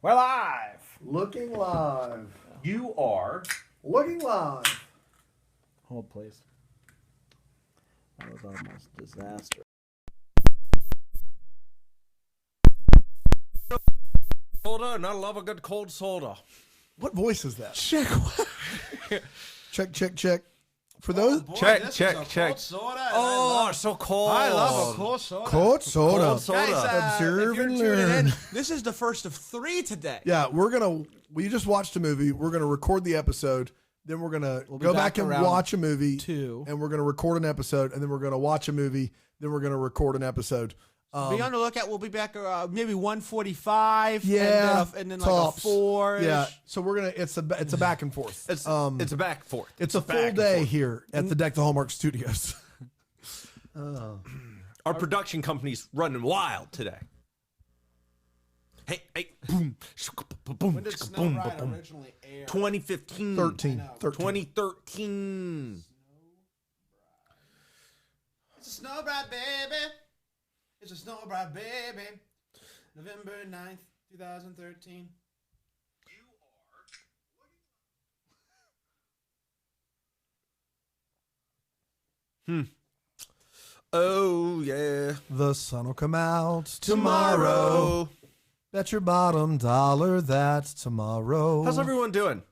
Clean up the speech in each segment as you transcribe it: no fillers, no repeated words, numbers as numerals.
We're live. Looking live. You are Looking live. Hold, please. That was almost disaster. soda, and I love a good cold soda. What voice is that? Check. Check. For those Check. Cold soda. Oh, so cold. I love a cold soda. cold soda. Cold soda. Guys, Observe if you're and tuning learn. in, this is the first of 3 today. Yeah, we just watched a movie. We're gonna record the episode. Then we're gonna go back and watch a movie. 2. And we're gonna record an episode. And then we're gonna watch a movie. Then we're gonna record an episode. Be on the lookout. We'll be back maybe 1:45. Yeah, and then tops. like a 4. Yeah, so we're gonna. It's a back and forth. It's a back and forth. It's a full day here at the Deck the Hallmark Studios. Our production company's running wild today. Hey, boom, boom, When did Snow boom, Ride boom. originally air? 2015. 13. 2013. It's a Snow Ride, baby. It's a Snow Ride, baby. November 9th, 2013. Oh, yeah. The sun will come out tomorrow. Bet your bottom dollar that's tomorrow. How's everyone doing?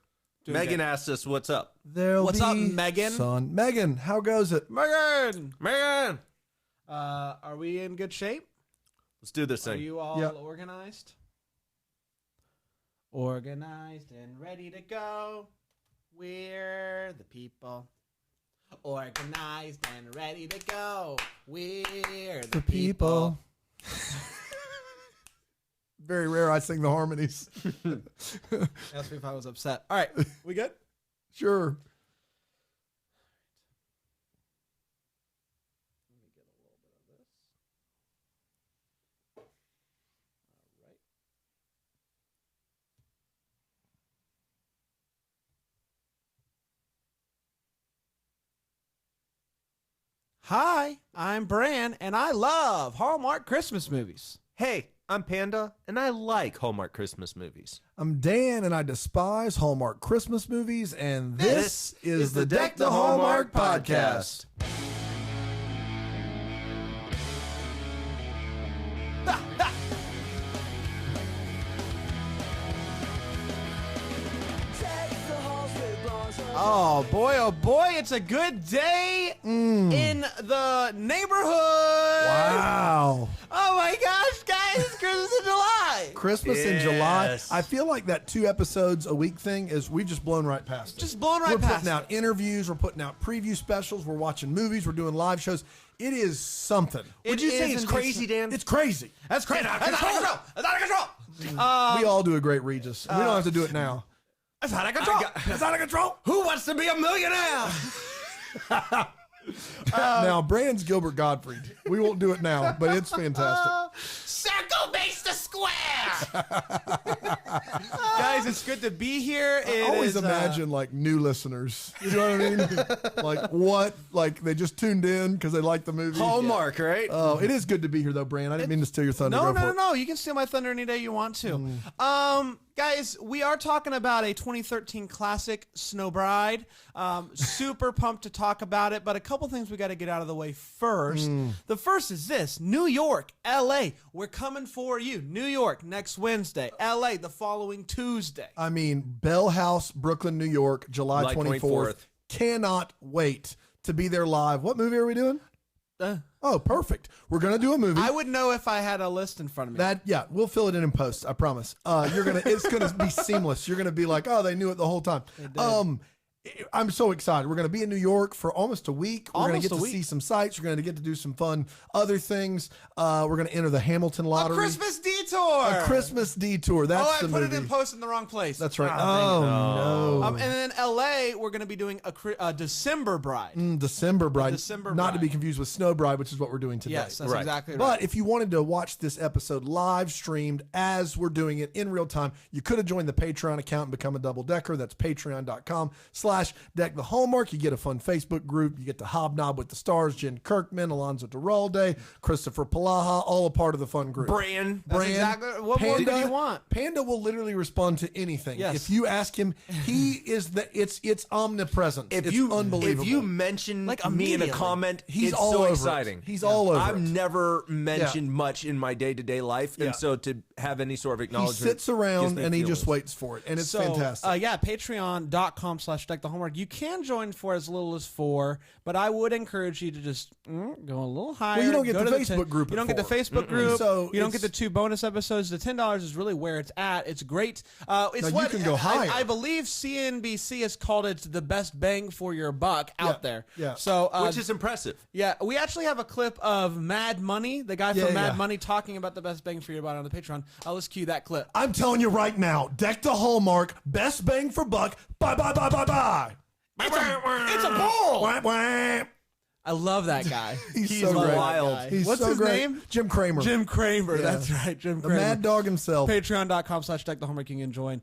Doing Megan good. asked us, what's up? There'll What's be up, Megan? Sun. Megan, how goes it? Megan! Man, Are we in good shape? let's do this Are thing. you all Yeah. organized? Organized and ready to go. We're the people. Organized and ready to go. We're the people. Very rare I sing the harmonies. Ask me if I was upset. All right, we good? Sure. Let me get a little bit of this. All right. Hi, I'm Bran, and I love Hallmark Christmas movies. Hey, I'm Panda, and I like Hallmark Christmas movies. I'm Dan, and I despise Hallmark Christmas movies, and this is the Deck the Hallmark podcast. Oh boy, it's a good day in the neighborhood. Wow. Oh my gosh, guys, it's Christmas in July. Christmas in July. Yes. I feel like that 2 episodes a week thing is we've just blown right past it. Just blown right We're past putting out it. interviews. We're putting out preview specials. We're watching movies. We're doing live shows. It is something. Would you say is it's crazy, Dan? It's crazy. That's crazy. That's out of control. That's out of control. We all do a great Regis. We don't have to do it now. That's out of control. It's out of control. Who wants to be a millionaire? Now, Brand's Gilbert Gottfried. We won't do it now, but it's fantastic. Circle makes the square. Guys, it's good to be here. I always imagine like new listeners. You know what I mean? Like what? Like they just tuned in because they like the movie. Hallmark, right? Oh, it is good to be here though, Brand. I didn't mean to steal your thunder. Go for it. No. You can steal my thunder any day you want to. Guys, we are talking about a 2013 classic, Snow Bride. Super pumped to talk about it, but a couple things we got to get out of the way first. The first is this: New York, L.A. We're coming for you. New York next Wednesday. L.A. the following Tuesday. I mean, Bell House, Brooklyn, New York, July July 24th. Cannot wait to be there live. What movie are we doing? Oh, perfect. We're gonna do a movie. I would know if I had a list in front of me. We'll fill it in post. I promise. It's gonna be seamless. You're gonna be like, oh, they knew it the whole time. I'm so excited. We're going to be in New York for almost a week. We're going to get to see some sights. We're going to get to do some fun other things. We're going to enter the Hamilton lottery. A Christmas detour. A Christmas detour. That's the movie. I put it in post in the wrong place. That's right. Oh, no. And then L.A., we're going to be doing a December Bride. December Bride. December Not to be Bride. confused with Snow Bride, which is what we're doing today. Yes, that's Right. exactly right. But if you wanted to watch this episode live streamed as we're doing it in real time, you could have joined the Patreon account and become a double decker. That's patreon.com/Deck the Hallmark. You get a fun Facebook group. You get to hobnob with the stars, Jen Kirkman, Alonzo Duralde, Christopher Palaha, all a part of the fun group. Bran. That's exactly. What more do you want? Panda will literally respond to anything. Yes. If you ask him, he is it's omnipresent. It's unbelievable. If you mention Like, me in a immediately. comment, He's it's all so over it. exciting. He's all over I've it. never mentioned much in my day-to-day life, and so to have any sort of He acknowledgement, sits around gives me and he feelings. just waits for it, and it's So, fantastic. yeah, patreon.com/Deck the Hallmark. You can join for as little as $4, but I would encourage you to just go a little higher. Well, you don't get Go the to Facebook group You at don't get the $4. Facebook group. So you don't get it's- the 2 bonus episodes. The $10 is really where it's at. It's great. It's Now, you can go higher. I believe CNBC has called it the best bang for your buck out there. yeah. So, Which is impressive. yeah, we actually have a clip of Mad Money, the guy Yeah, from Mad yeah. Money, talking about the best bang for your buck on the Patreon. Let's cue that clip. I'm telling you right now, Deck the Hallmark, best bang for buck. Bye bye bye bye bye. It's a bull. Wah, wah. I love that guy. He's so my great. guy. He's What's so his great. name? Jim Cramer. Jim Cramer. Yeah. That's right, Jim the Cramer. Mad Dog himself. Patreon.com/Deck the Hallmark. You can join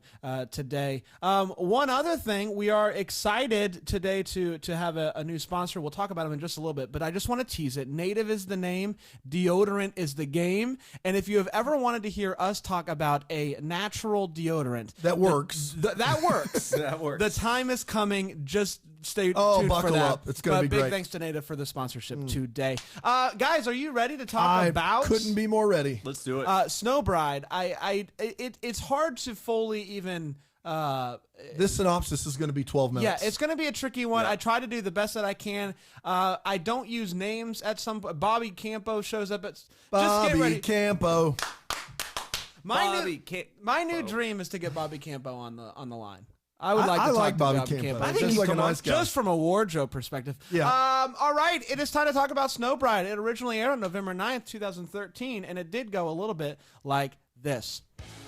today. One other thing, we are excited today to have a new sponsor. We'll talk about him in just a little bit, but I just want to tease it. Native is the name, deodorant is the game, and if you have ever wanted to hear us talk about a natural deodorant That works. that works. That works. The time is coming. Just stay Oh, tuned buckle for that. up. It's gonna But be big great. thanks to Native for the sponsorship today. Guys, are you ready to talk I about? couldn't be more ready. Let's do it. Snow Bride. It's hard to fully even. This synopsis is going to be 12 minutes. Yeah, it's going to be a tricky one. Yeah. I try to do the best that I can. I don't use names at some. Bobby Campo shows up at. Just get Bobby ready. Campo. My new dream is to get Bobby Campo on the line. I would like to I talk like to Bobby Bobby Campo. Campo. I think he's like a nice guy. Just from a wardrobe perspective. Yeah. All right. It is time to talk about Snow Bride. It originally aired on November 9th, 2013, and it did go a little bit like this.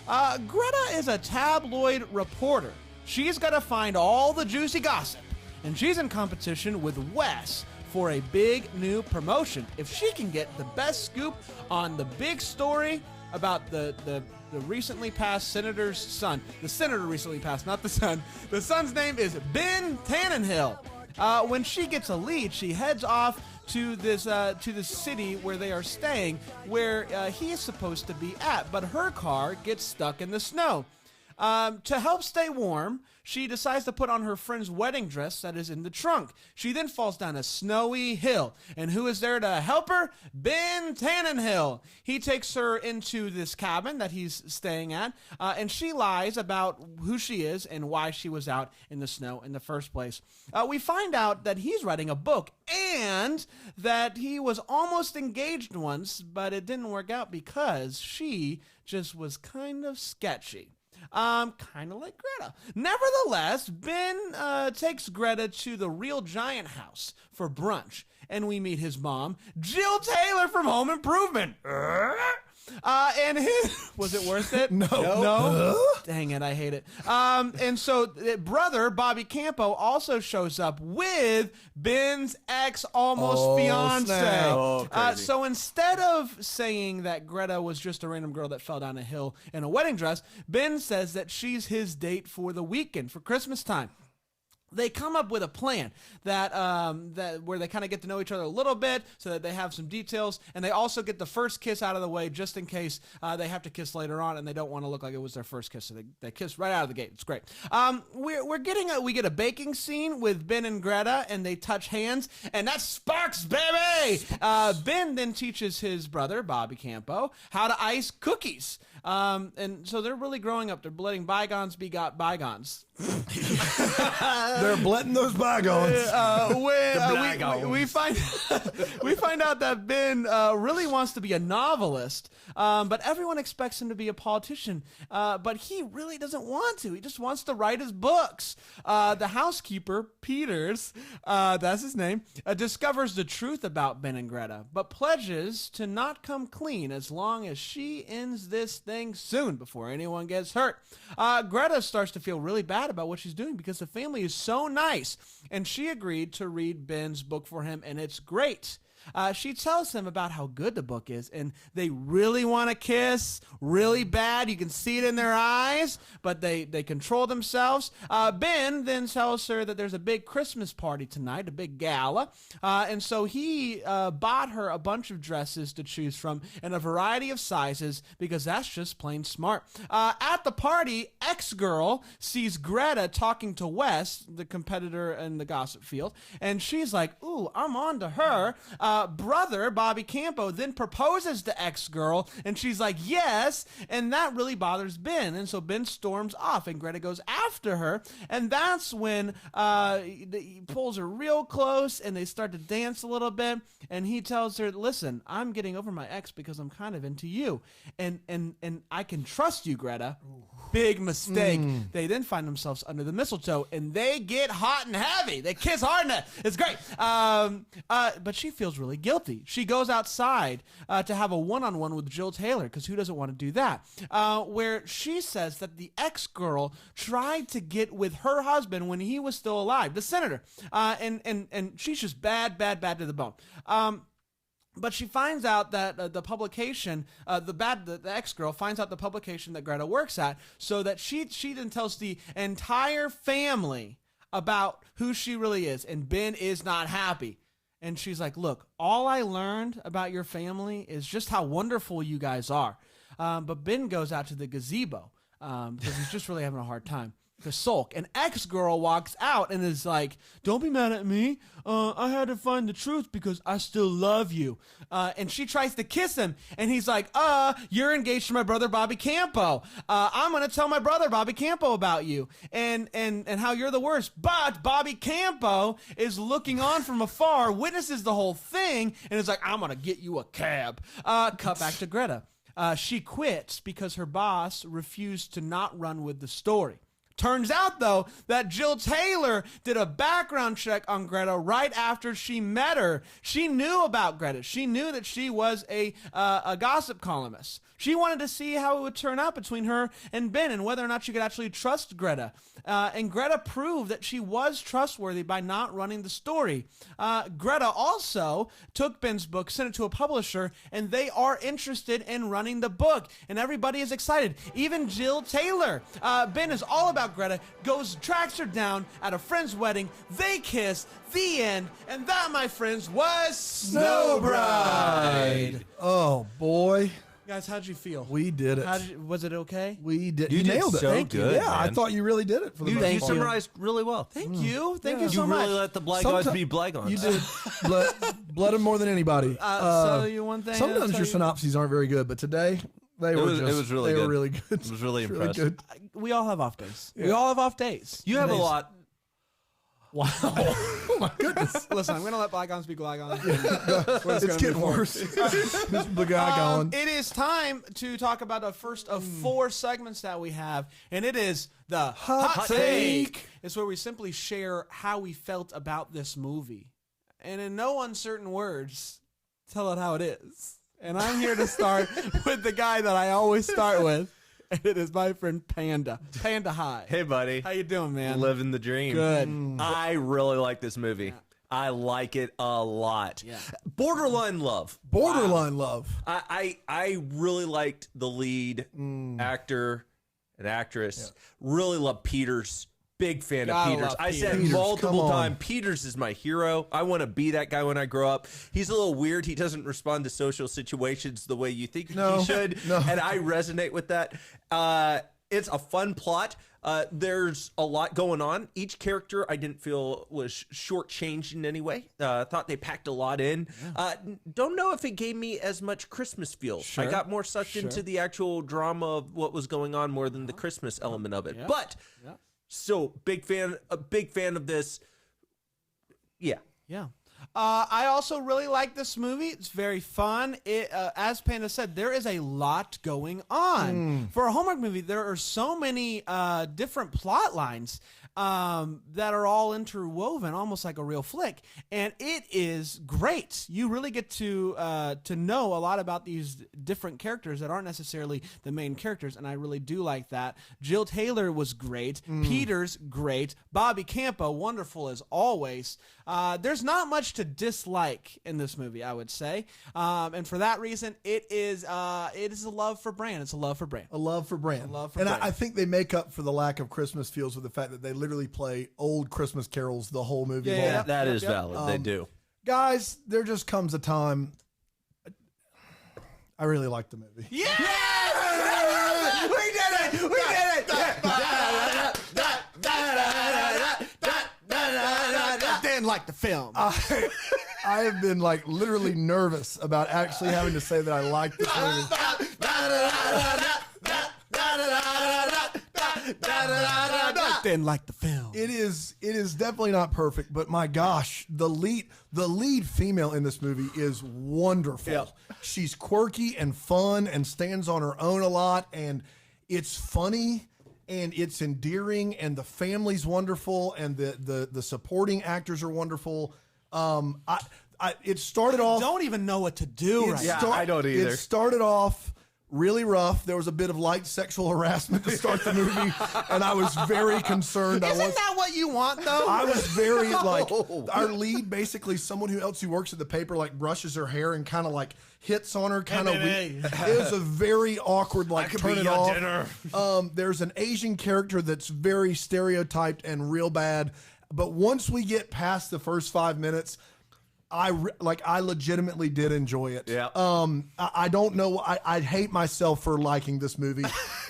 Greta is a tabloid reporter. She's got to find all the juicy gossip, and she's in competition with Wes for a big new promotion. If she can get the best scoop on the big story about the recently passed senator's son. The senator recently passed, not the son. The son's name is Ben Tannenhill. When she gets a lead, she heads off to this city where they are staying, where he is supposed to be at, but her car gets stuck in the snow. To help stay warm, she decides to put on her friend's wedding dress that is in the trunk. She then falls down a snowy hill. And who is there to help her? Ben Tannenhill. He takes her into this cabin that he's staying at, and she lies about who she is and why she was out in the snow in the first place. We find out that he's writing a book and that he was almost engaged once, but it didn't work out because she just was kind of sketchy. Kind of like Greta. Nevertheless, Ben takes Greta to the Real Giant house for brunch, and we meet his mom, Jill Taylor from Home Improvement. And his was it worth it? No. Dang it, I hate it. And so brother Bobby Campo also shows up with Ben's ex almost fiance. snap. Oh, crazy. So instead of saying that Greta was just a random girl that fell down a hill in a wedding dress, Ben says that she's his date for the weekend, for Christmas time. They come up with a plan that where they kind of get to know each other a little bit, so that they have some details, and they also get the first kiss out of the way just in case they have to kiss later on, and they don't want to look like it was their first kiss, so they kiss right out of the gate. It's great. We get a baking scene with Ben and Greta, and they touch hands, and that's sparks, baby. Ben then teaches his brother Bobby Campo how to ice cookies. And so they're really growing up. They're letting bygones be bygones. They're blending those bygones. We find out that Ben really wants to be a novelist, but everyone expects him to be a politician. But he really doesn't want to. He just wants to write his books. The housekeeper, Peters, that's his name, discovers the truth about Ben and Greta, but pledges to not come clean as long as she ends this thing soon before anyone gets hurt. Greta starts to feel really bad about what she's doing because the family is so nice, and she agreed to read Ben's book for him, and it's great. she tells him about how good the book is, and they really want to kiss really bad. You can see it in their eyes, but they control themselves. Ben then tells her that there's a big Christmas party tonight, a big gala, and so he bought her a bunch of dresses to choose from in a variety of sizes because that's just plain smart. At the party, X-Girl sees Greta talking to Wes, the competitor in the gossip field, and she's like, ooh, I'm on to her. Brother, Bobby Campo, then proposes to X-Girl, and she's like, yes, and that really bothers Ben, and so Ben storms off, and Greta goes after her, and that's when he pulls her real close, and they start to dance a little bit, and he tells her, listen, I'm getting over my ex because I'm kind of into you, and I can trust you, Greta. Big mistake. They then find themselves under the mistletoe, and they get hot and heavy. They kiss hard, and it's great. But she feels really guilty. She goes outside to have a one-on-one with Jill Taylor, because who doesn't want to do that? Where she says that the ex-girl tried to get with her husband when he was still alive, the senator, and she's just bad to the bone. But she finds out that the publication, the ex-girl finds out the publication that Greta works at, so that she then tells the entire family about who she really is, and Ben is not happy. And she's like, look, all I learned about your family is just how wonderful you guys are. But Ben goes out to the gazebo because he's just really having a hard time to sulk. An ex-girl walks out and is like, don't be mad at me. I had to find the truth because I still love you. And she tries to kiss him, and he's like, you're engaged to my brother Bobby Campo. I'm going to tell my brother Bobby Campo about you and how you're the worst. But Bobby Campo is looking on from afar, witnesses the whole thing, and is like, I'm going to get you a cab. Cut back to Greta. She quits because her boss refused to not run with the story. Turns out, though, that Jill Taylor did a background check on Greta right after she met her. She knew about Greta. She knew that she was a gossip columnist. She wanted to see how it would turn out between her and Ben and whether or not she could actually trust Greta. And Greta proved that she was trustworthy by not running the story. Greta also took Ben's book, sent it to a publisher, and they are interested in running the book. And everybody is excited. Even Jill Taylor. Ben is all about Greta, tracks her down at a friend's wedding. They kiss. The end. And that, my friends, was Snow Bride. Oh, boy. Guys, how'd you feel? We did it. Was it okay? We did. You did nailed it. so Thank good, you. Yeah, man. I thought you really did it for the most part. You summarized really well. Thank you. Thank you so You much. really let the Blygons be Blygons. You did. Bled them more than anybody. So you one thing. Sometimes your synopses aren't very good, but today they were really good. It was really impressive. We all have off days. We all have off days. You have a lot. Wow. Oh my goodness. Listen, I'm going to let bygones be bygones. It's getting worse. This Blagon. It is time to talk about the first of 4 segments that we have, and it is the Hot Take. It's where we simply share how we felt about this movie. And in no uncertain words, tell it how it is. And I'm here to start with the guy that I always start with. And it is my friend Panda. Panda, hi. Hey, buddy. How you doing, man? Living the dream. Good. I really like this movie. Yeah. I like it a lot. Yeah. Borderline love. Borderline love. I really liked the lead actor and actress. Really love Peters. Big fan Gotta of Peters. love I said Peters, multiple come on. times, Peters is my hero. I want to be that guy when I grow up. He's a little weird. He doesn't respond to social situations the way you think he should. No. And I resonate with that. It's a fun plot. There's a lot going on. Each character I didn't feel was shortchanged in any way. Thought they packed a lot in. Don't know if it gave me as much Christmas feel. Sure. I got more sucked into the actual drama of what was going on more than the Christmas element of it. But so big fan of this. Yeah. Yeah. I also really like this movie. It's very fun. It, as Panda said, there is a lot going on. For a Hallmark movie, there are so many different plot lines. that are all interwoven, almost like a real flick, and it is great. You really get to know a lot about these different characters that aren't necessarily the main characters, and I really do like that. Jill Taylor was great. Peters, great. Bobby Campa, wonderful as always. There's not much to dislike in this movie, I would say, and for that reason, it is a love for Bran. It's a love for Bran. A love for Bran. Bran. I think they make up for the lack of Christmas feels with the fact that they literally play old Christmas carols the whole movie long. Yeah, that is valid. They do. Guys, there just comes a time. I really like the movie. Yeah! We did it! We did it! Dan liked the film. I have been like literally nervous about actually having to say that I like this movie. Dan liked the film. It is definitely not perfect, but my gosh, the lead female in this movie is wonderful. Yeah. She's quirky and fun and stands on her own a lot, and it's funny and it's endearing, and the family's wonderful, and the supporting actors are wonderful. It started off. I don't even know what to do right now. I don't either. It started off really rough. There was a bit of light sexual harassment to start the movie, and I was very concerned. Isn't that what you want, though? I was very like our lead, basically someone who works at the paper, like brushes her hair and kind of like hits on her, kind of. It was a very awkward like turn it off. There's an Asian character that's very stereotyped and real bad, but once we get past the first 5 minutes, I legitimately did enjoy it. Yeah. I don't know. I hate myself for liking this movie,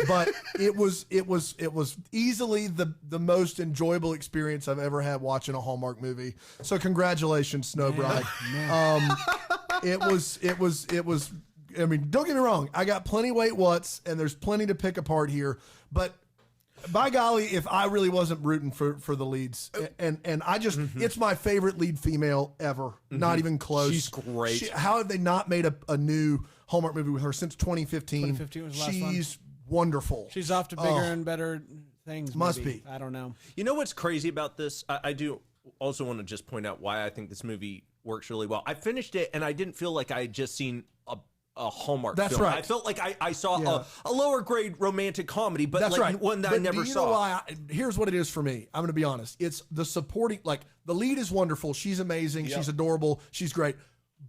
but it was easily the most enjoyable experience I've ever had watching a Hallmark movie. So congratulations, Snow Bride. It was. I mean, don't get me wrong. I got plenty wait what's, and there's plenty to pick apart here, but. By golly, if I really wasn't rooting for the leads, and I just, it's my favorite lead female ever. Not even close. She's great. How have they not made a new Hallmark movie with her since 2015? 2015 was the last one. She's wonderful. She's off to bigger and better things. Must maybe. be. I don't know. You know what's crazy about this? I do also want to just point out why I think this movie works really well. I finished it, and I didn't feel like I had just seen a Hallmark That's film. right. I felt like I saw a lower grade romantic comedy, but That's like right. one that But I never do you saw. know why here's what it is for me. I'm going to be honest. It's the supporting, like the lead is wonderful. She's amazing. She's adorable. She's great.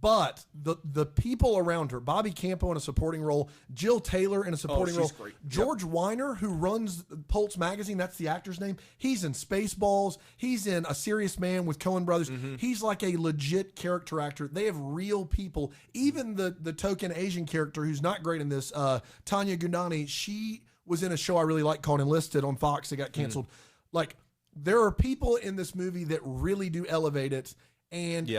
But the people around her, Bobby Campo in a supporting role, Jill Taylor in a supporting role, great. George Weiner, who runs Pulse magazine, that's the actor's name. He's in Spaceballs. He's in A Serious Man with Coen Brothers. He's like a legit character actor. They have real people. Even the token Asian character who's not great in this, Tanya Gundani, she was in a show I really like called Enlisted on Fox that got canceled. Like, there are people in this movie that really do elevate it. And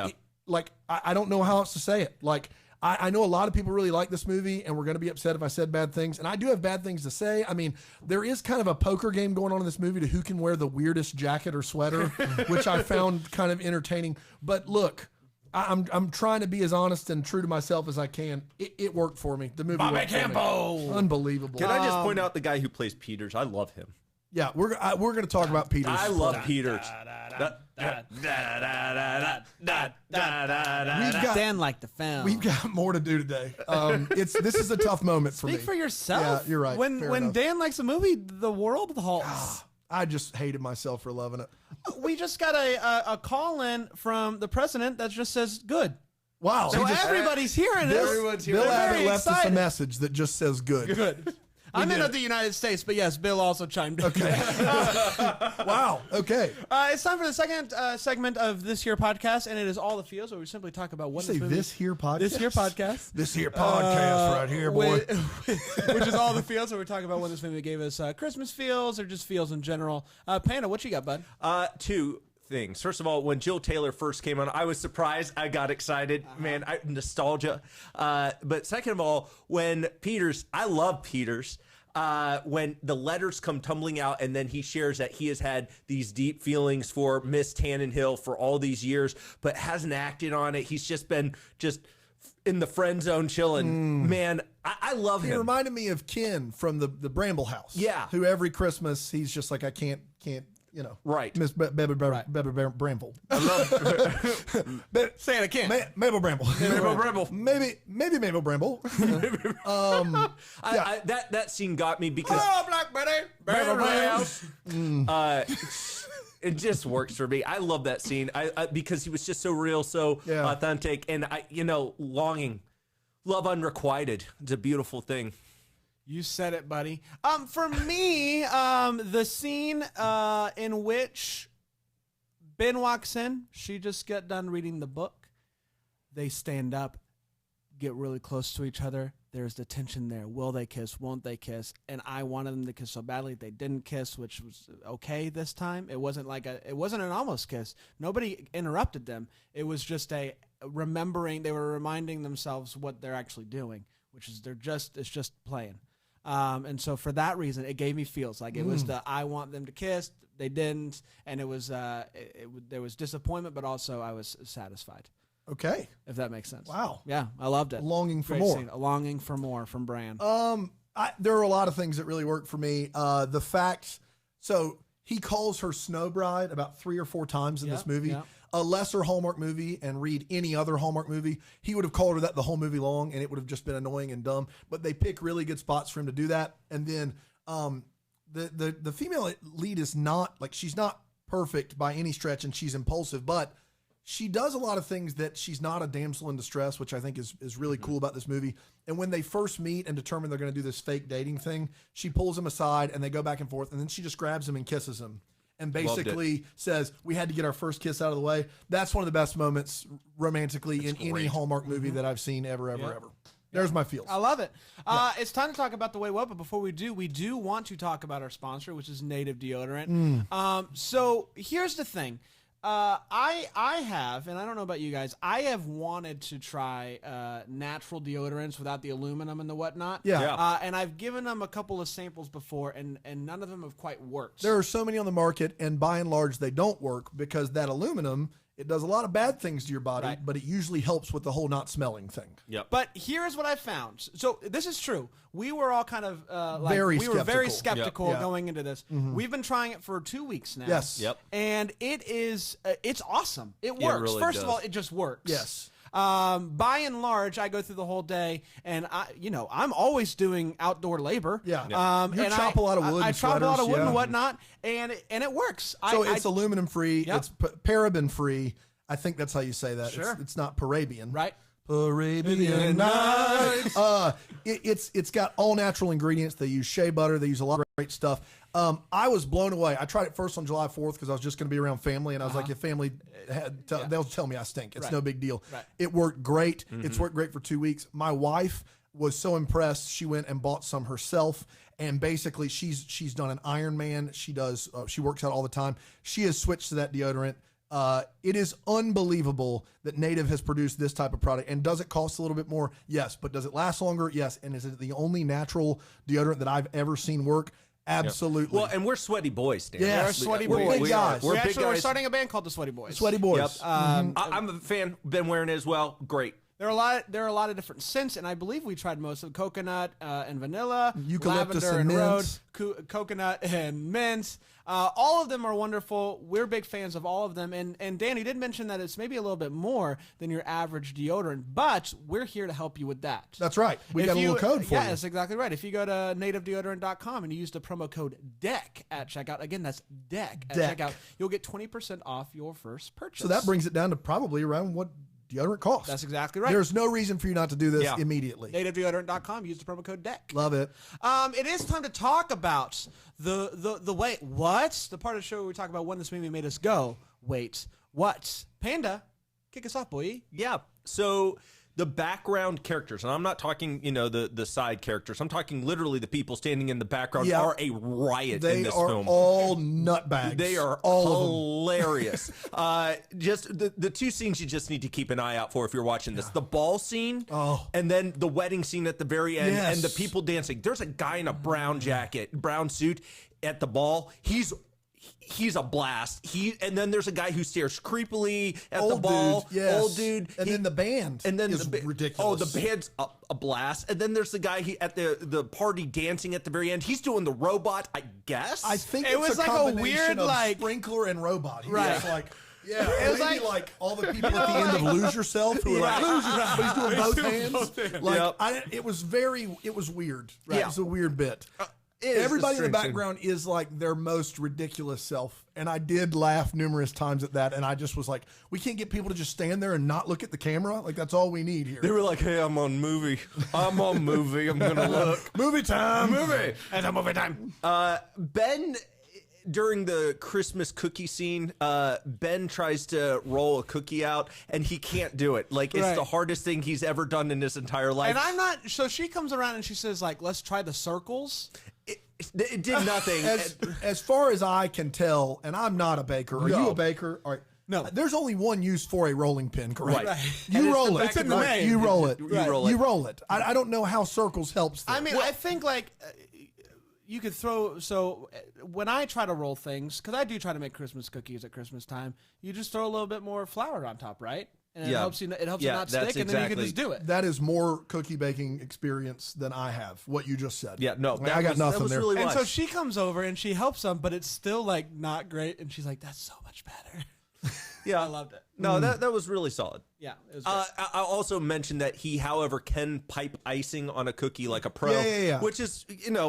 I don't know how else to say it. Like, I know a lot of people really like this movie, and we're going to be upset if I said bad things. And I do have bad things to say. I mean, there is kind of a poker game going on in this movie to who can wear the weirdest jacket or sweater, which I found kind of entertaining. But look, I'm trying to be as honest and true to myself as I can. It worked for me. The movie worked for me. Unbelievable. Can I just point out the guy who plays Peters? I love him. Yeah, we're going to talk about Peters. I love Peters. Dan liked the film. We've got more to do today. This is a tough moment for me. Speak for yourself. Yeah, you're right. Fair When enough. Dan likes a movie, the world halts. I just hated myself for loving it. We just got a call in from the president that just says good. Wow. So everybody's hearing this. Everyone's hearing Bill it. Abbott Very left us a excited. message that just says good. Good. I'm in the United States, but yes, Bill also chimed in. Okay. Wow. Okay. It's time for the second segment of this here podcast, and it is All the Feels, where we simply talk about what Say this here podcast. This here podcast. This here podcast right here, boy. Which is All the Feels, where we talk about when this movie gave us Christmas feels or just feels in general. Panda, what you got, bud? Two things. First of all, when Jill Taylor first came on, I was surprised. I got excited. Man, nostalgia. But second of all, when Peters, I love Peters. When the letters come tumbling out and then he shares that he has had these deep feelings for Miss Tannenhill for all these years, but hasn't acted on it. He's just been in the friend zone chilling. Man, I love him. He reminded me of Ken from the Bramble House. Yeah. Who every Christmas he's just like, I can't, you know, Right. Miss Baby Bramble. Say it again. Mabel Bramble. Mabel Bramble. Maybe Mabel Bramble. That scene got me because Black Betty. it just works for me. I love that scene. Because he was just so real, so authentic, and longing, love unrequited. It's a beautiful thing. You said it, buddy. For me, the scene in which Ben walks in, she just got done reading the book. They stand up, get really close to each other. There's the tension there. Will they kiss? Won't they kiss? And I wanted them to kiss so badly. They didn't kiss, which was okay this time. It wasn't it wasn't an almost kiss. Nobody interrupted them. It was just they were reminding themselves what they're actually doing, which is it's just playing. And so for that reason, it gave me feels like it was I want them to kiss. They didn't. And it was, there was disappointment, but also I was satisfied. Okay. If that makes sense. Wow. Yeah. I loved it. Longing for Great more. scene. A longing for more from Bran. There are a lot of things that really work for me. The fact, so he calls her Snow Bride about 3 or 4 times in this movie. Yeah. A lesser Hallmark movie and read any other Hallmark movie, he would have called her that the whole movie long, and it would have just been annoying and dumb. But they pick really good spots for him to do that. And then the female lead is not, like, she's not perfect by any stretch, and she's impulsive, but she does a lot of things that she's not a damsel in distress, which I think is really cool about this movie. And when they first meet and determine they're going to do this fake dating thing, she pulls him aside and they go back and forth, and then she just grabs him and kisses him. And basically says, we had to get our first kiss out of the way. That's one of the best moments romantically in any Hallmark movie that I've seen ever. There's my feels. I love it. It's time to talk about the way what, but before we do want to talk about our sponsor, which is Native Deodorant. So here's the thing. I have, and I don't know about you guys, I have wanted to try natural deodorants without the aluminum and the whatnot. Yeah. And I've given them a couple of samples before, and none of them have quite worked. There are so many on the market, and by and large, they don't work because that aluminum, it does a lot of bad things to your body, but it usually helps with the whole not smelling thing. Yep. But here's what I found. So this is true. We were all kind of Very were very skeptical. skeptical Yep. going into this. We've been trying it for 2 weeks now. Yes. Yep. And it is it's awesome. It works. really First of does. all, it just works. Yes. By and large, I go through the whole day, and I'm always doing outdoor labor. Yeah. And You chop a lot of wood I and chop a lot of sweaters, wood and yeah. whatnot, and it works. So it's aluminum free. Yep. It's paraben free. I think that's how you say that. Sure. It's not Parabian. right. Arabian Nights. It's got all natural ingredients. They use shea butter. They use a lot of great stuff. I was blown away. I tried it first on July 4th because I was just going to be around family, and I was like, if family they'll tell me I stink. It's no big deal. Right. It worked great. It's worked great for 2 weeks. My wife was so impressed. She went and bought some herself. And basically, she's done an Ironman. She works out all the time. She has switched to that deodorant. It is unbelievable that Native has produced this type of product. And does it cost a little bit more? Yes. But does it last longer? Yes. And is it the only natural deodorant that I've ever seen work? Absolutely. Well, and we're sweaty boys, Dan. Yeah, We're sweaty we're boys. big guys. We're big We're guys. starting a band called the Sweaty Boys. Sweaty boys. Yep. I'm a fan. Been wearing it as well. Great. There are a lot of different scents, and I believe we tried most of them. Coconut and vanilla, Eucalyptus lavender and rose, mint. coconut and mint. All of them are wonderful. We're big fans of all of them. And Dan, you did mention that it's maybe a little bit more than your average deodorant, but we're here to help you with that. That's right. We got a little code for you. Yeah, that's exactly right. If you go to nativedeodorant.com and you use the promo code DECK at checkout, again, that's DECK at DECK. checkout, you'll get 20% off your first purchase. So that brings it down to probably around what deodorant costs. That's exactly right. There's no reason for you not to do this Yeah. immediately. nativedeodorant.com, use the promo code DECK. Love it. It is time to talk about the way. What? The part of the show where we talk about when this movie made us go, wait, what? Panda, kick us off, boy. Yeah. So the background characters, and I'm not talking, the side characters. I'm talking literally the people standing in the background Yeah. are a riot They in this are film. all nutbags. They are all of them. hilarious. Just the two scenes you just need to keep an eye out for if you're watching this: the ball scene, and then the wedding scene at the very end, Yes. and the people dancing. There's a guy in a brown jacket, brown suit at the ball. He's he's a blast. And then there's a guy who stares creepily at the Old ball. dude, yes. Old dude. And then the band is ridiculous. Oh, the band's a blast. And then there's the guy at the party dancing at the very end. He's doing the robot, I guess. I think It was like a weird, of like- sprinkler and robot. He Right. was like, yeah, It was maybe like all the people at the end of Lose Yourself who are like, lose yourself, but he's doing both hands. Like, Yep. it was weird. Right. It was a weird bit. Everybody in the background is like their most ridiculous self. And I did laugh numerous times at that. And I just was like, we can't get people to just stand there and not look at the camera. Like, that's all we need here. They were like, hey, I'm on movie. I'm on movie. I'm going to look. Movie time. Movie. It's a movie time. Ben, during the Christmas cookie scene, Ben tries to roll a cookie out, and he can't do it. Like, it's Right. the hardest thing he's ever done in his entire life. And I'm not. So she comes around and she says, like, let's try the circles. It did nothing. As far as I can tell, and I'm not a baker. Are you a baker? All right. No. There's only one use for a rolling pin, correct? Right. You And it's roll the it. back of the Right. name. You roll it. You roll it. You roll it. I don't know how circles helps there. I mean, I think like you could throw. So when I try to roll things, because I do try to make Christmas cookies at Christmas time, you just throw a little bit more flour on top, right? And it Yeah. helps you. It helps Yeah, it not that's stick, and then you can exactly- just do it. that is more cookie baking experience than I have. What you just said. Yeah, no, I that got was- nothing that was there. really And so much. she comes over and she helps them, but it's still like not great. And she's like, "That's so much better." Yeah. I loved it. No, that was really solid. Yeah, it was. Great. I also mentioned that he, however, can pipe icing on a cookie like a pro. Yeah. Which is,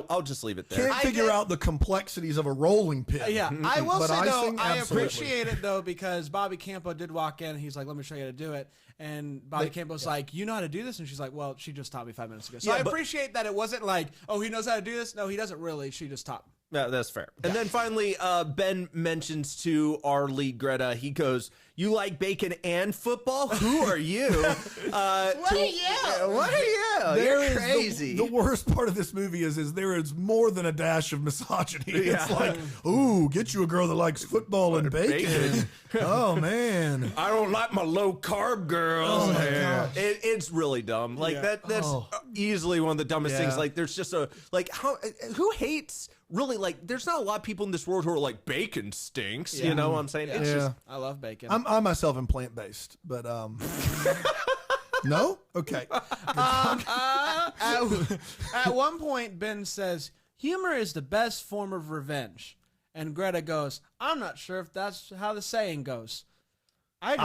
I'll just leave it there. Can't figure out the complexities of a rolling pin. Yeah, I will But say though, icing, I absolutely. appreciate it though because Bobby Campo did walk in. And he's like, "Let me show you how to do it." And Bobby Campo's like, "You know how to do this?" And she's like, "Well, she just taught me 5 minutes ago." So Yeah, I but- appreciate that it wasn't like, "Oh, he knows how to do this." No, he doesn't really. She just taught me. Yeah, that's fair. And then finally, Ben mentions to our lead, Greta, he goes, "You like bacon and football? Who are you?" What are you? What are you? There You're is crazy. The worst part of this movie is there is more than a dash of misogyny. It's Yeah. like, ooh, get you a girl that likes football and bacon. Oh man. I don't like my low carb girls. Oh, my gosh. It's really dumb. Like that's Oh. easily one of the dumbest Yeah. things. Like there's just who hates really, like there's not a lot of people in this world who are like bacon stinks. You know what I'm saying? It's Yeah. just I love bacon. I myself am plant based, but no? Okay. At one point, Ben says, "Humor is the best form of revenge," and Greta goes, "I'm not sure if that's how the saying goes." I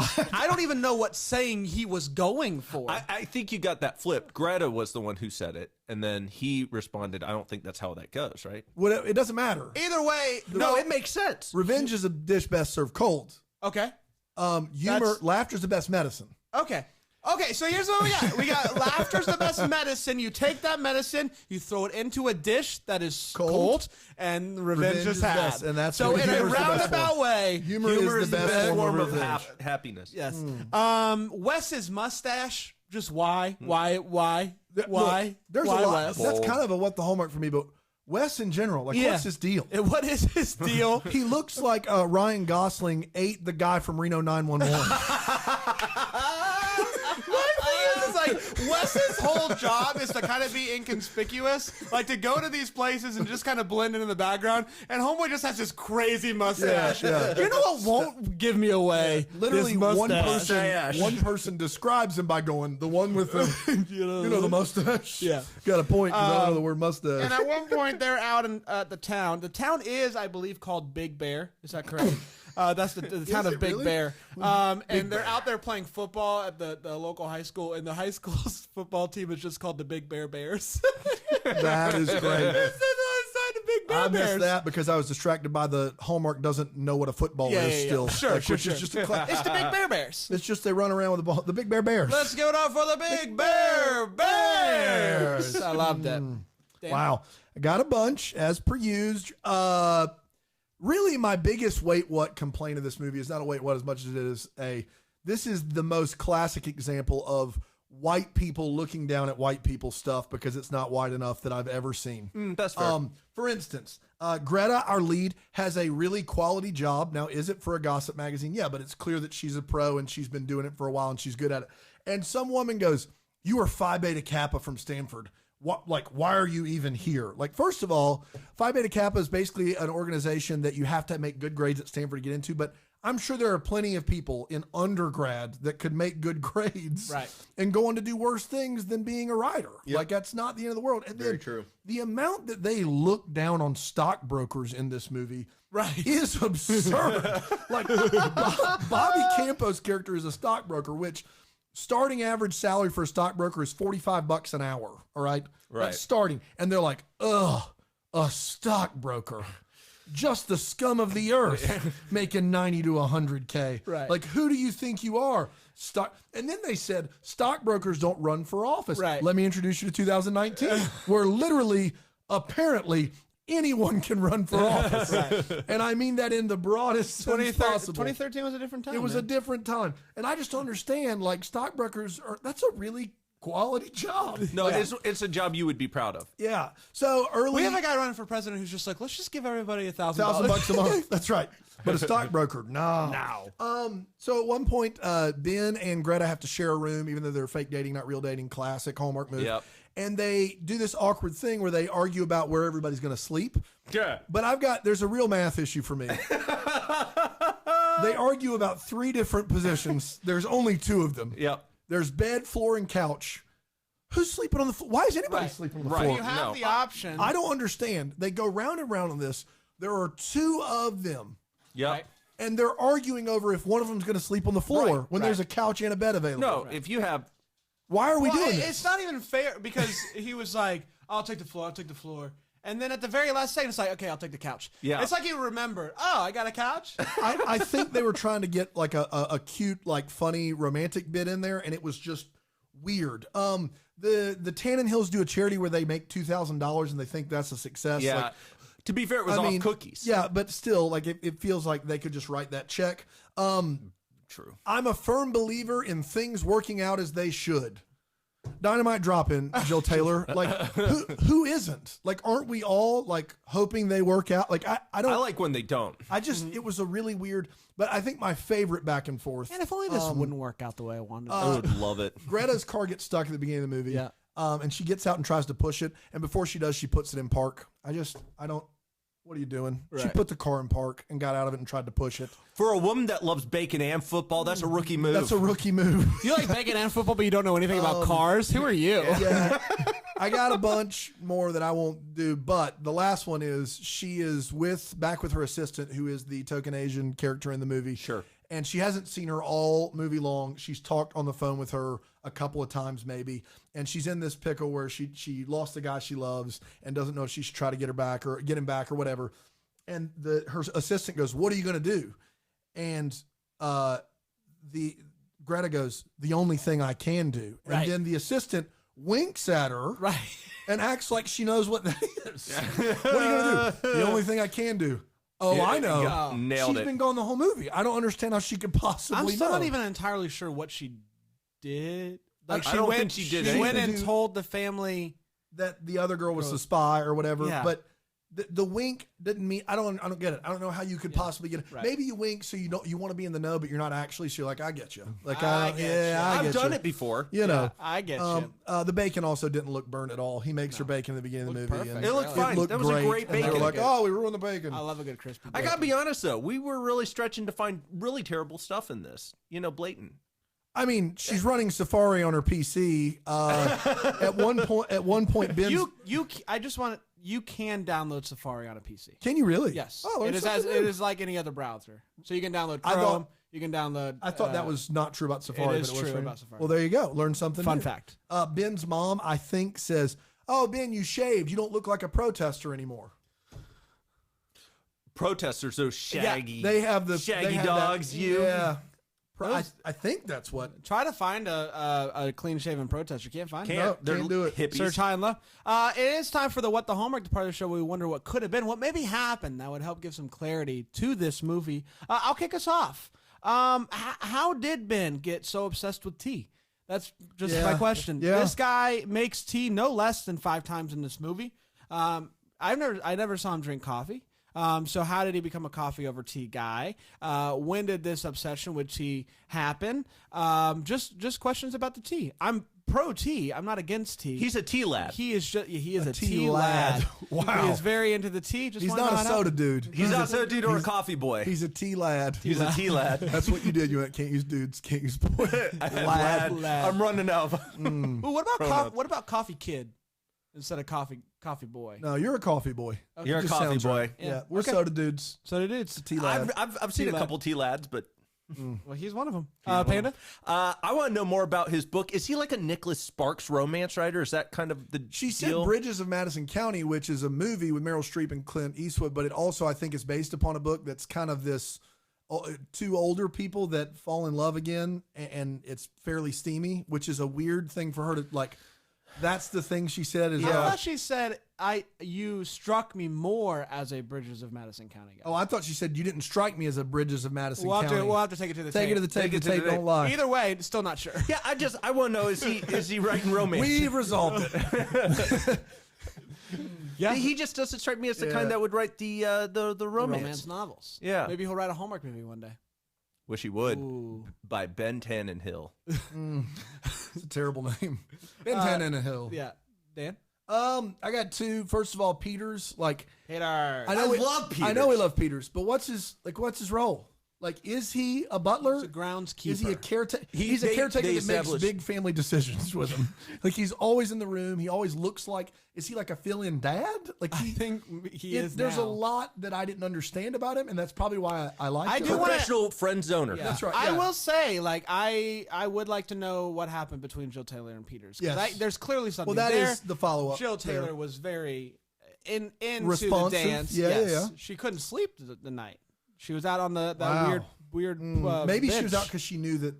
don't even know what saying he was going for. I think you got that flipped. Greta was the one who said it, and then he responded, "I don't think that's how that goes." Right? What, it doesn't matter. Either way, No, it makes sense. Revenge is a dish best served cold. okay. Humor, laughter is the best medicine. Okay. Okay, so here's what we got. We got laughter's the best medicine. You take that medicine, you throw it into a dish that is cold, and revenge is had. best, and that's so what in a humor is the best roundabout form. way. Humor is the best form of revenge. happiness. Yes. Wes's mustache. Just why? Why? Look, Why? there's why a lot. Wes? That's kind of a what the hallmark for me, but Wes in general, like, Yeah. what's his deal? What is his deal? He looks like Ryan Gosling ate the guy from Reno 911. It's like Wes's whole job is to kind of be inconspicuous, like to go to these places and just kind of blend in the background. And Homeboy just has this crazy mustache. Yeah. You know what won't give me away? Literally, This one mustache. person describes him by going, the one with the, you know, the mustache. Yeah. Got a point, 'cause I don't know the word mustache. And at one point, they're out in the town. The town is, I believe, called Big Bear. Is that correct? That's the town of it Big really? Bear. And they're out there playing football at the local high school, and the high school's football team is just called the Big Bear Bears. That is great. It's the Big Bear I Bears. missed that because I was distracted by the Hallmark doesn't know what a football is still. Sure, Like, sure, which is just a It's the Big Bear Bears. It's just they run around with the ball. The Big Bear Bears. Let's give it up for the Big Bear Bears. I loved it. Damn. Wow. I got a bunch, as per used. Really, my biggest wait what complaint of this movie is not a wait what as much as it is this is the most classic example of white people looking down at white people stuff because it's not white enough that I've ever seen. That's fair. For instance, Greta, our lead, has a really quality job. Now, is it for a gossip magazine? Yeah, but it's clear that she's a pro and she's been doing it for a while and she's good at it. And some woman goes, "You are Phi Beta Kappa from Stanford. why are you even here? Like, first of all, Phi Beta Kappa is basically an organization that you have to make good grades at Stanford to get into, but I'm sure there are plenty of people in undergrad that could make good grades and go on to do worse things than being a writer. Yep. Like, that's not the end of the world. And very true. The amount that they look down on stockbrokers in this movie is absurd. Like, Bobby Campo's character is a stockbroker, which starting average salary for a stockbroker is $45 an hour. All right. That's starting. And they're like, ugh, a stockbroker. Just the scum of the earth making 90 to 100K. Right. Like, who do you think you are? And then they said, stockbrokers don't run for office. Right. Let me introduce you to 2019, where literally, apparently, anyone can run for office. And I mean that in the broadest sense possible. 2013 was a different time. It was a different time. And I just don't understand, like, stockbrokers that's a really quality job. No, it's a job you would be proud of. Yeah. So we have a guy running for president who's just like, let's just give everybody $1,000 a month. That's right. But a stockbroker, no. So at one point, Ben and Greta have to share a room, even though they're fake dating, not real dating. Classic Hallmark movie. Yep. And they do this awkward thing where they argue about where everybody's going to sleep. Yeah. But there's a real math issue for me. They argue about 3 different positions. There's only 2 of them. Yep. There's bed, floor, and couch. Who's sleeping on the floor? Why is anybody sleeping on the floor? You have the option. I don't understand. They go round and round on this. There are 2 of them. Yeah. Right. And they're arguing over if one of them's going to sleep on the floor when there's a couch and a bed available. No, if you have... Why are we doing this? It's not even fair because he was like, I'll take the floor. And then at the very last second, it's like, okay, I'll take the couch. Yeah. It's like he remembered, I got a couch. I think they were trying to get like a cute, like funny romantic bit in there, and it was just weird. The Tannen Hills do a charity where they make $2,000 and they think that's a success. Yeah. Like, to be fair, it was off cookies. Yeah, but still, like it feels like they could just write that check. True. I'm a firm believer in things working out as they should. Dynamite drop in, Jill Taylor. Like, who isn't? Like, aren't we all like hoping they work out? Like, I don't. I like when they don't. I just it was a really weird. But I think my favorite back and forth. And if only this wouldn't work out the way I wanted. I would love it. Greta's car gets stuck at the beginning of the movie. Yeah. And she gets out and tries to push it, and before she does, she puts it in park. I don't. What are you doing? Right. She put the car in park and got out of it and tried to push it. For a woman that loves bacon and football, that's a rookie move. That's a rookie move. You like bacon and football, but you don't know anything about cars? Who are you? Yeah. I got a bunch more that I won't do, but the last one is she is back with her assistant, who is the token Asian character in the movie. Sure. And she hasn't seen her all movie long. She's talked on the phone with her a couple of times maybe. And she's in this pickle where she lost the guy she loves and doesn't know if she should try to get him back or whatever. And her assistant goes, "What are you going to do?" And the Greta goes, "The only thing I can do." And then the assistant winks at her and acts like she knows what that is. What are you going to do? The only thing I can do. Oh, I know. Nailed it. She's been gone the whole movie. I don't understand how she could possibly I'm still know. not even entirely sure what she did. Like, I don't think she did anything. She went and told the family that the other girl was the spy or whatever. Yeah. But the wink didn't mean I don't get it. I don't know how you could possibly get it. Right. Maybe you wink so you want to be in the know, but you're not actually. So you're like, I get you. Like I've done it before. You know, I get you. The bacon also didn't look burnt at all. He makes her bacon at the beginning of the movie. Perfect. And it looked fine. That was a great bacon. And they were like, oh, we ruined the bacon. I love a good crispy bacon. I gotta be honest though, we were really stretching to find really terrible stuff in this. Blatant. I mean, she's running Safari on her PC. At one point, Ben. You can download Safari on a PC. Can you really? Yes. Oh, it is like any other browser. So you can download Chrome. You can download. I thought that was not true about Safari. It is true about Safari. Well, there you go. Learn something. Fun new. fact. Ben's mom, I think, says, "Oh, Ben, you shaved. You don't look like a protester anymore." Protesters, those shaggy. Yeah, they have the shaggy dogs. Yeah. I think that's what. Try to find a clean-shaven protester. Can't find it. No, can't do it. Hippies. Search high and low. It is time for the What the Hallmark part of the show where we wonder what could have been, what maybe happened that would help give some clarity to this movie. I'll kick us off. How did Ben get so obsessed with tea? That's just my question. Yeah. This guy makes tea no less than 5 times in this movie. I never saw him drink coffee. So how did he become a coffee over tea guy? When did this obsession with tea happen? Just questions about the tea. I'm pro tea. I'm not against tea. He's a tea lad. He is a tea tea lad. lad. Wow. He is very into the tea. Just He's wanna not know a how to- soda dude. He's not a soda dude or a coffee boy. He's a tea lad. He's a tea lad. That's what you did. You went, can't use dudes, can't use boy. lad. I'm running out. Ooh, what about coffee kid instead of coffee boy? No, you're a coffee boy. Okay. You're a Just coffee sounds boy. right. Yeah, we're Okay. soda dudes. So it is. Tea lad. I've seen Tea a lad. couple tea lads, but Well, he's one of them. Panda. I want to know more about his book. Is he like a Nicholas Sparks romance writer? Is that kind of the She said deal? Bridges of Madison County, which is a movie with Meryl Streep and Clint Eastwood, but it also, I think, is based upon a book that's kind of this two older people that fall in love again, and it's fairly steamy, which is a weird thing for her to like. That's the thing she said. Is I thought she said, you struck me more as a Bridges of Madison County guy. oh, I thought she said you didn't strike me as a Bridges of Madison We'll County. have to take it to the Take tape. it to the tape. The it to the tape. tape. Don't lie. Either way, still not sure. Yeah, I want to know, is he writing romance? We've resolved it. Yeah. He just doesn't strike me as the Yeah. kind that would write the romance. Romance novels. Yeah. Maybe he'll write a Hallmark movie one day. Wish he would. Ooh. By Ben Tannenhill. It's a terrible name. Ben Tannenhill. Yeah. Dan? I got two. First of all, Peters. Like, Peter. I know I we love Peters. I know we love Peters, but what's his role? Like, is he a butler? He's a groundskeeper. Is he a caretaker? He- He's a they- caretaker they that makes establish- big family decisions with him. Like, he's always in the room. He always looks like. Is he like a fill-in dad? Like, I think he is There's now. a lot that I didn't understand about him, and that's probably why I like I him. do wanna- Professional friend zoner. Yeah. That's right, I yeah. will say, like, I would like to know what happened between Jill Taylor and Peters. 'Cause Yes. there's clearly something Well, that there. is the follow-up. Jill there. Taylor was very into the Responsive. dance. Yeah, yes. yeah. She couldn't sleep the night. She was out on that Wow. weird. Maybe she was bench. out because she knew that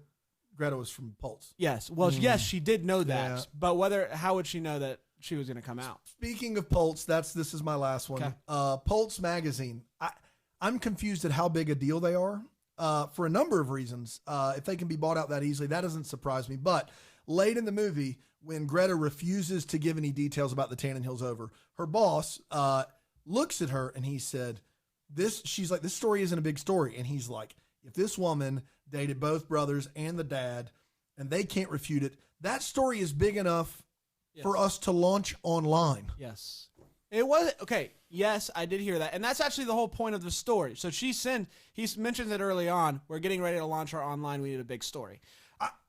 Greta was from Pulse. Yes. Well, yes, she did know that. Yeah. But how would she know that she was going to come out? Speaking of Pulse, this is my last one. Okay. Pulse magazine. I'm confused at how big a deal they are for a number of reasons. If they can be bought out that easily, that doesn't surprise me. But late in the movie, when Greta refuses to give any details about the Tannenhills over, her boss looks at her and he said, she's like, this story isn't a big story. And he's like, if this woman dated both brothers and the dad and they can't refute it, that story is big enough for us to launch online. Yes. It was okay. Yes, I did hear that. And that's actually the whole point of the story. So he mentions it early on. We're getting ready to launch our online. We need a big story.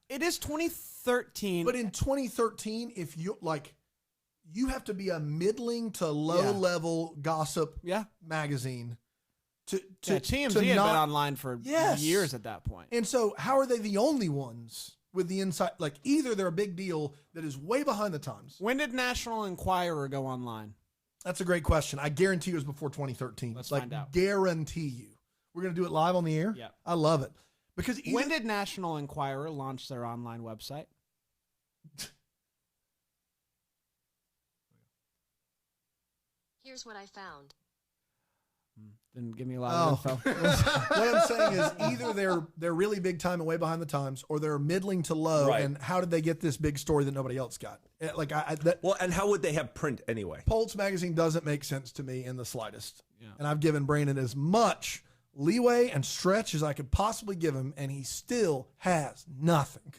It is 2013. But in 2013, if you have to be a middling to low level gossip magazine to TMZ to had not, been online for years at that point. And so how are they the only ones with the insight? Like, either they're a big deal that is way behind the times. When did National Enquirer go online? That's a great question. I guarantee it was before 2013. Let's find out. Guarantee you. We're going to do it live on the air? Yeah. I love it. Because When did National Enquirer launch their online website? Here's what I found. Didn't give me a lot of info. what I'm saying is either they're really big time and way behind the times, or they're middling to low. Right. And how did they get this big story that nobody else got? Well, and how would they have print anyway? Pulse magazine doesn't make sense to me in the slightest. Yeah. And I've given Brandon as much leeway and stretch as I could possibly give him, and he still has nothing.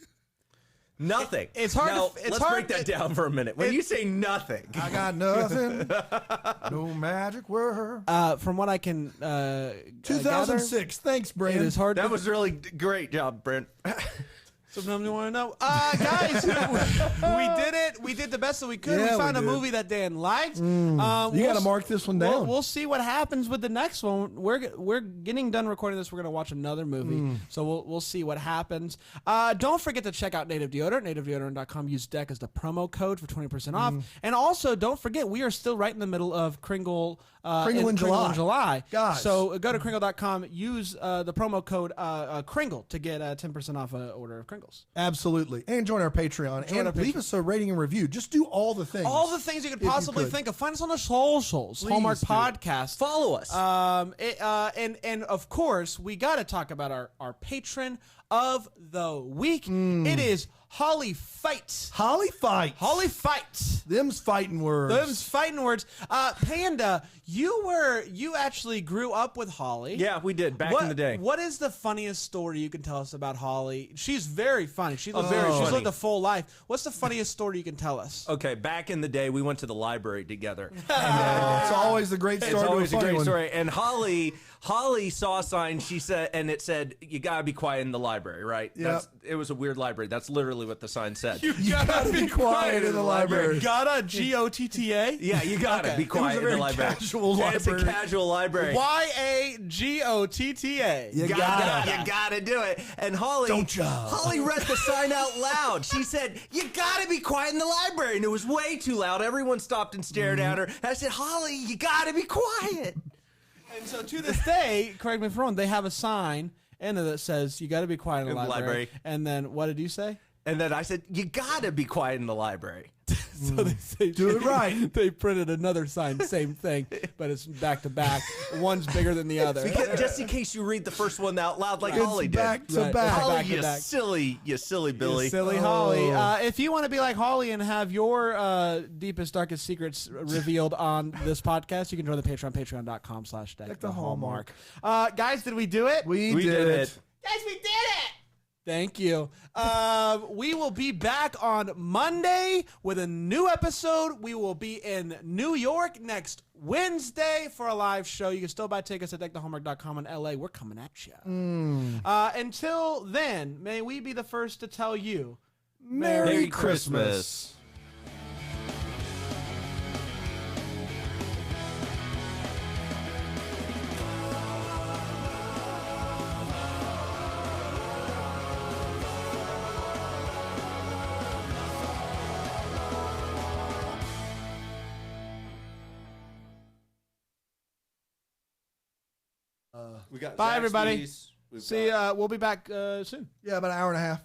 Nothing. It's hard Now, to- it's let's hard- break that down for a minute. When you say nothing, I got nothing. No magic word. From what I can 2006. Thanks, gather, Brandon. it is hard that to was really great job, Brent. Sometimes you want to know. Guys, we did it. We did the best that we could. Yeah, we found we a did. movie that Dan liked. You got to mark this one down. We'll see what happens with the next one. We're getting done recording this. We're going to watch another movie. So we'll see what happens. Don't forget to check out Native Deodorant. NativeDeodorant.com. Use DECK as the promo code for 20% off. And also, don't forget, we are still right in the middle of Kringle in July. Guys. So go to Kringle.com. Use the promo code Kringle to get 10% off an order of Kringles. Absolutely. And join our Patreon. Join and our leave Patreon. us a rating and review. Just do all the things. All the things you could If you possibly could. think of. Find us on the socials. Please Hallmark do. Podcast. Follow us. And of course, we got to talk about our patron of the week. It is Holly fight. Holly fight. Holly fight. Them's fighting words. Them's fighting words. Panda, you actually grew up with Holly. Yeah, we did back in the day. What is the funniest story you can tell us about Holly? She's very funny. She's funny. lived a full life. What's the funniest story you can tell us? Okay, back in the day, we went to the library together. It's always a great story. It's always a great one. story. And Holly saw a sign. She said, and it said, "You gotta be quiet in the library." Right? Yep. It was a weird library. That's literally what the sign said. You gotta be quiet in the library. Gotta GOTTA. Yeah, you gotta Okay. be quiet in the library. Casual It's a library. casual library. YAGOTTA. You gotta. You gotta do it. And Holly read the sign out loud. She said, "You gotta be quiet in the library." And it was way too loud. Everyone stopped and stared at her. And I said, "Holly, you gotta be quiet." And so to this day, correct me if I'm wrong, they have a sign in there that says you got to be quiet in the library. And then what did you say? And then I said, "You gotta be quiet in the library." So they say, Do it right. They printed another sign, same thing, but it's back to back. One's bigger than the other. Because, just in case you read the first one out loud like Holly did. back to Right. back. Holly, back to you back. silly Billy. Silly Holly. If you want to be like Holly and have your deepest, darkest secrets revealed on this podcast, you can join the Patreon, patreon.com/Deck the Hallmark. Guys, did we do it? We We did it. Guys, we did it! Thank you. We will be back on Monday with a new episode. We will be in New York next Wednesday for a live show. You can still buy tickets at deckthehallmark.com in LA. We're coming at you. Until then, may we be the first to tell you Merry Christmas. We got Bye, everybody. Zaxby's. We've See, got- we'll be back soon. Yeah, about an hour and a half.